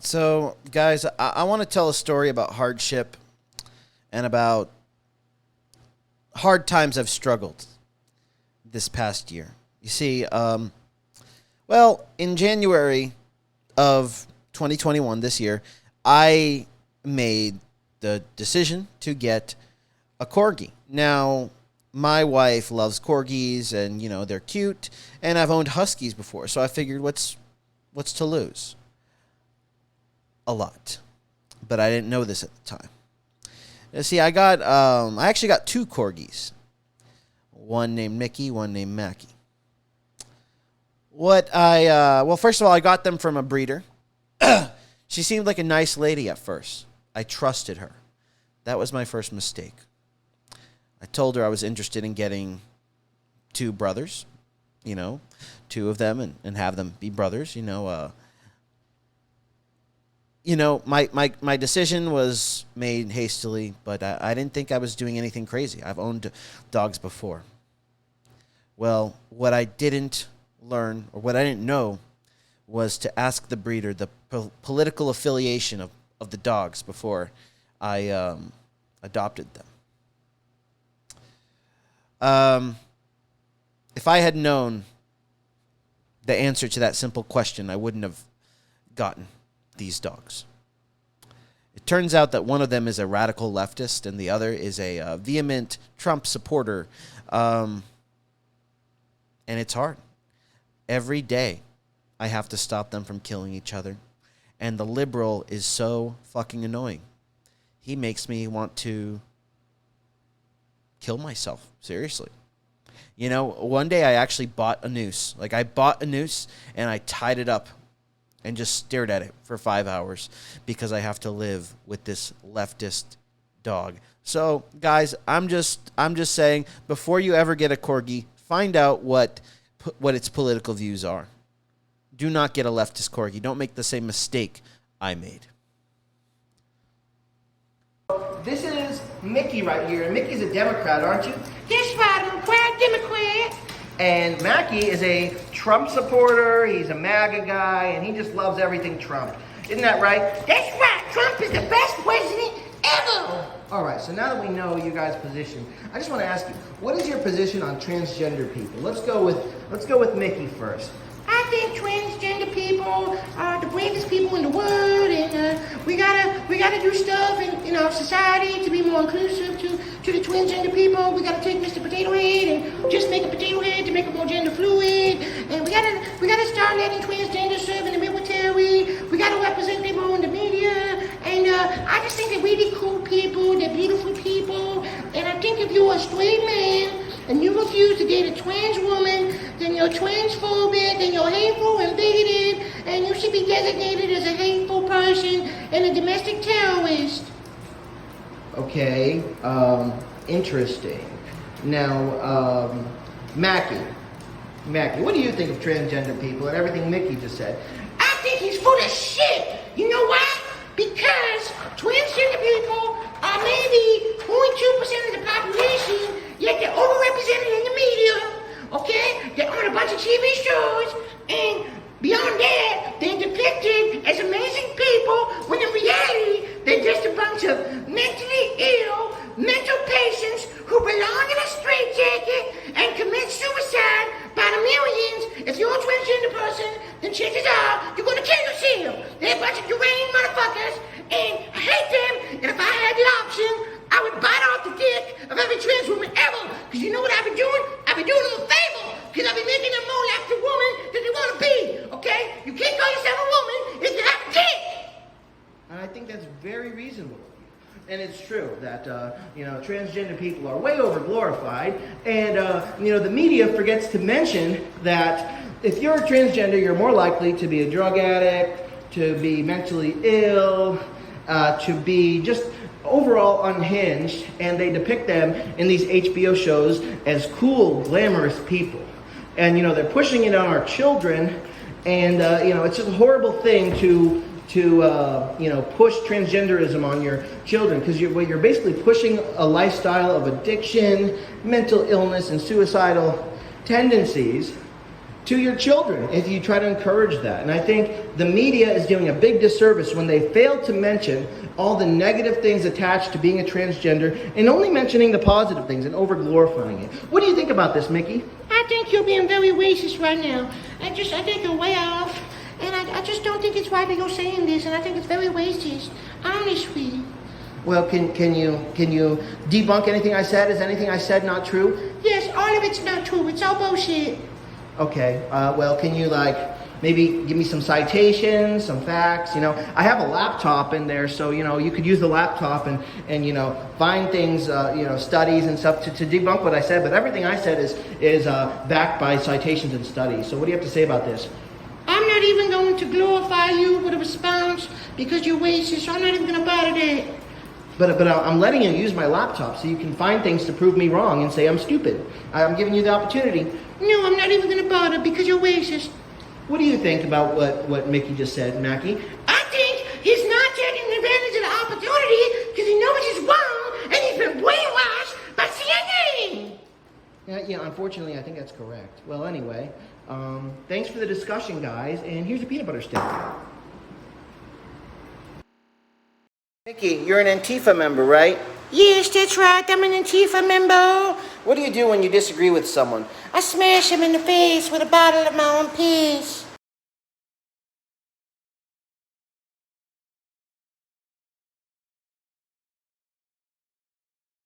So, guys, I want to tell a story about hardship and about hard times I've struggled this past year. You see, in January of 2021, this year, I made the decision to get a corgi. Now, my wife loves corgis, and, you know, they're cute, and I've owned huskies before, so I figured what's to lose? A lot. But I didn't know this at the time. You see, I actually got two corgis. One named Mickey, one named Mackie. First of all, I got them from a breeder. She seemed like a nice lady at first. I trusted her. That was my first mistake. I told her I was interested in getting two brothers, two of them, and have them be brothers, my decision was made hastily, but I didn't think I was doing anything crazy. I've owned dogs before. Well, what I didn't learn, or what I didn't know, was to ask the breeder the political affiliation of the dogs before I adopted them. If I had known the answer to that simple question, I wouldn't have gotten these dogs. It turns out that one of them is a radical leftist and the other is a vehement Trump supporter. And it's hard. Every day I have to stop them from killing each other. And the liberal is so fucking annoying. He makes me want to kill myself. Seriously. One day I actually bought a noose. I bought a noose and I tied it up and just stared at it for 5 hours because I have to live with this leftist dog. So, guys, I'm just saying, before you ever get a corgi, find out what its political views are. Do not get a leftist corgi. Don't make the same mistake I made. This is Mickey right here, and Mickey's a Democrat, aren't you? Yes, right, I'm quite Democrat. And Mackie is a Trump supporter, he's a MAGA guy, and he just loves everything Trump. Isn't that right? That's right, Trump is the best president ever! Alright, so now that we know you guys' position, I just want to ask you, what is your position on transgender people? Let's go with Mickey first. I think transgender people are the bravest people in the world, and we gotta do stuff in society to be more inclusive to the transgender people. We gotta take Mr. Potato Head and just make a potato head to make it more gender fluid, and we gotta start letting transgender serve in the military. We gotta represent them more in the media, and I just think they're really cool people. They're beautiful people, and I think if you're a straight man and you refuse to date a trans woman, then you're transphobic and you're hateful and bigoted, and you should be designated as a hateful person and a domestic terrorist. Okay, interesting. Now, Mackie, what do you think of transgender people and everything Mickey just said? I think he's full of shit. You know why? Because transgender people are maybe 0.2% of the population, yet they're overrepresented in the media, okay? They're on a bunch of TV shows, and beyond that, they're depicted as amazing people, when in reality, they're just a bunch of mentally ill, mental patients who belong in a straitjacket and commit suicide by the millions. If you're a transgender person, then chances are you're gonna kill yourself. They're a bunch of deranged motherfuckers, and I hate them, and if I had the option, I would bite off the dick of every trans woman ever. Because you know what I've been doing? I've been doing them a favor. Because I've been making them more like the woman that they want to be. Okay? You can't call yourself a woman if you have a dick. And I think that's very reasonable. And it's true that, transgender people are way over glorified. And, the media forgets to mention that if you're transgender, you're more likely to be a drug addict, to be mentally ill, to be just overall unhinged, and they depict them in these HBO shows as cool, glamorous people. And, they're pushing it on our children, and, it's just a horrible thing to push transgenderism on your children, because you're basically pushing a lifestyle of addiction, mental illness, and suicidal tendencies. to your children if you try to encourage that. And I think the media is doing a big disservice when they fail to mention all the negative things attached to being a transgender and only mentioning the positive things and over glorifying it. What do you think about this, Mickey? I think you're being very racist right now. I think you're way off. And I just don't think it's right that you're saying this. And I think it's very racist. Honestly. Well, can you debunk anything I said? Is anything I said not true? Yes, all of it's not true. It's all bullshit. Okay, well, can you maybe give me some citations, some facts? I have a laptop in there, so you could use the laptop and find things, studies and stuff to debunk what I said. But everything I said is backed by citations and studies. So what do you have to say about this? I'm not even going to glorify you with a response because you're racist. So I'm not even going to bother that. But I'm letting you use my laptop so you can find things to prove me wrong and say I'm stupid. I'm giving you the opportunity. No, I'm not even going to bother because you're racist. What do you think about what Mickey just said, Mackie? I think he's not taking advantage of the opportunity because he knows he's wrong and he's been brainwashed by CNN. Yeah, unfortunately, I think that's correct. Well, anyway, thanks for the discussion, guys, and here's your peanut butter stick. Mickey, you're an Antifa member, right? Yes, that's right. I'm an Antifa member. What do you do when you disagree with someone? I smash him in the face with a bottle of my own piss.